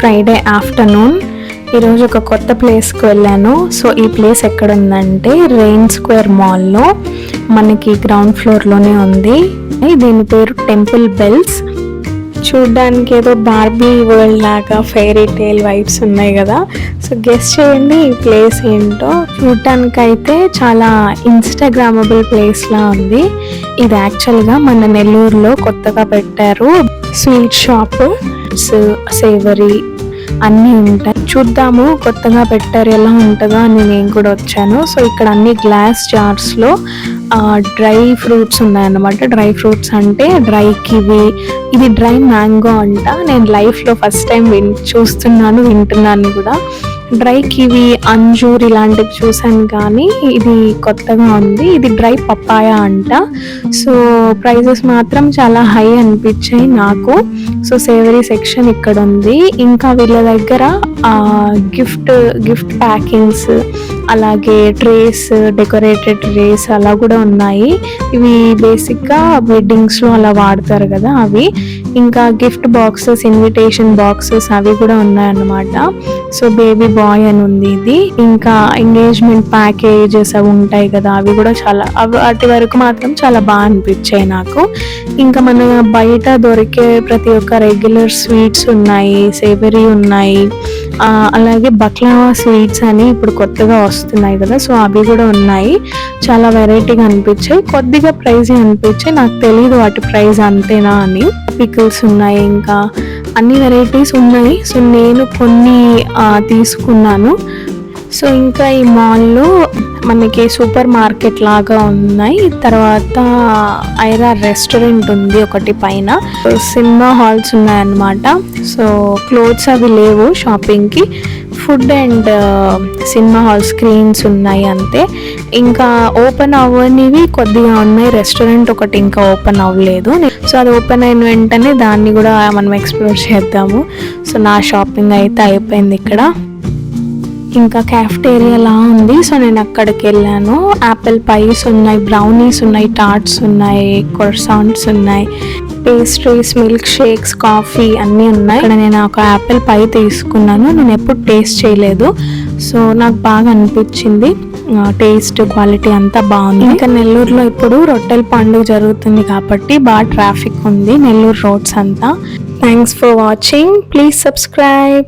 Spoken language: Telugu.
Friday afternoon. ఈరోజు ఒక కొత్త ప్లేస్కి వెళ్ళాను. సో ఈ ప్లేస్ ఎక్కడ ఉందంటే రెయిన్ స్క్వేర్ మాల్లో, మనకి గ్రౌండ్ ఫ్లోర్లోనే ఉంది. దీని పేరు టెంపుల్ బెల్స్. చూడ్డానికి ఏదో బార్బీ వరల్డ్ లాగా ఫెయిరీ టేల్ వైబ్స్ ఉన్నాయి కదా. సో గెస్ చేయండి ఈ ప్లేస్ ఏంటో. చూడ్డానికి అయితే చాలా ఇన్స్టాగ్రామబుల్ ప్లేస్లా ఉంది. ఇది యాక్చువల్గా మన నెల్లూరులో కొత్తగా పెట్టారు స్వీట్ షాప్. సేవరీ అన్నీ ఉంటాయి. చూద్దాము కొత్తగా పెట్టారు ఎలా ఉంటుందో అని నేను కూడా వచ్చాను. సో ఇక్కడ అన్ని గ్లాస్ జార్స్లో డ్రై ఫ్రూట్స్ ఉన్నాయన్నమాట. డ్రై ఫ్రూట్స్ అంటే డ్రై కివి, ఇది డ్రై మ్యాంగో అంట. నేను లైఫ్లో ఫస్ట్ టైం వింటున్నాను కూడా. డ్రై కివి, అంజూర్ ఇలాంటివి చూసాను కానీ ఇది కొత్తగా ఉంది. ఇది డ్రై పప్పాయ అంట. సో ప్రైజెస్ మాత్రం చాలా హై అనిపించాయి నాకు. సో సేవరీ సెక్షన్ ఇక్కడ ఉంది. ఇంకా వీళ్ళ దగ్గర గిఫ్ట్ ప్యాకింగ్స్, అలాగే ట్రేస్, డెకరేటెడ్ ట్రేస్ అలా కూడా ఉన్నాయి. ఇవి బేసిక్గా వెడ్డింగ్స్లో అలా వాడతారు కదా అవి. ఇంకా గిఫ్ట్ బాక్సెస్, ఇన్విటేషన్ బాక్సెస్ అవి కూడా ఉన్నాయన్నమాట. సో బేబీ బాయ్ అని ఉంది ఇది. ఇంకా ఎంగేజ్మెంట్ ప్యాకేజెస్ అవి ఉంటాయి కదా, అవి కూడా వాటి వరకు మాత్రం చాలా బాగా అనిపించాయి నాకు. ఇంకా మన బయట దొరికే ప్రతి ఒక్క రెగ్యులర్ స్వీట్స్ ఉన్నాయి, సేవరీ ఉన్నాయి, అలాగే బక్లావా స్వీట్స్ అని ఇప్పుడు కొత్తగా వస్తున్నాయి కదా. సో అవి కూడా ఉన్నాయి. చాలా వెరైటీగా అనిపించాయి. కొద్దిగా ప్రైజ్ అనిపించాయి. నాకు తెలియదు వాటి ప్రైస్ అంతేనా అని. పికిల్స్ ఉన్నాయి, ఇంకా అన్ని వెరైటీస్ ఉన్నాయి. సో నేను కొన్ని తీసుకున్నాను. సో ఇంకా ఈ మాల్లో మనకి సూపర్ మార్కెట్ లాగా ఉన్నాయి. తర్వాత ఐరా రెస్టారెంట్ ఉంది ఒకటి పైన. సినిమా హాల్స్ ఉన్నాయన్నమాట. సో క్లోత్స్ అవి లేవు షాపింగ్కి. Food and cinema hall screens ఉన్నాయి అంతే. ఇంకా ఓపెన్ అవ్వనివి కొద్దిగా ఉన్నాయి. రెస్టారెంట్ ఒకటి ఇంకా ఓపెన్ అవ్వలేదు. సో అది ఓపెన్ అయిన వెంటనే దాన్ని కూడా మనం ఎక్స్ప్లోర్ చేద్దాము. సో నా షాపింగ్ అయితే అయిపోయింది ఇక్కడ. ఇంకా క్యాఫ్టేరియా లా ఉంది. సో నేను అక్కడికి వెళ్ళాను. యాపిల్ పైస్ ఉన్నాయి, బ్రౌనీస్ ఉన్నాయి, టార్ట్స్ ఉన్నాయి, క్రోసాంట్స్ ఉన్నాయి, పేస్ట్రీస్, మిల్క్ షేక్స్, కాఫీ అన్నీ ఉన్నాయి. ఇక్కడ నేను ఒక యాపిల్ పై తీసుకున్నాను. నేను ఎప్పుడు టేస్ట్ చేయలేదు. సో నాకు బాగా అనిపించింది. టేస్ట్, క్వాలిటీ అంతా బాగుంది. ఇంకా నెల్లూరులో ఇప్పుడు రొట్టెల పండుగ జరుగుతుంది కాబట్టి బాగా ట్రాఫిక్ ఉంది నెల్లూరు రోడ్స్ అంతా. Thanks for watching. Please subscribe.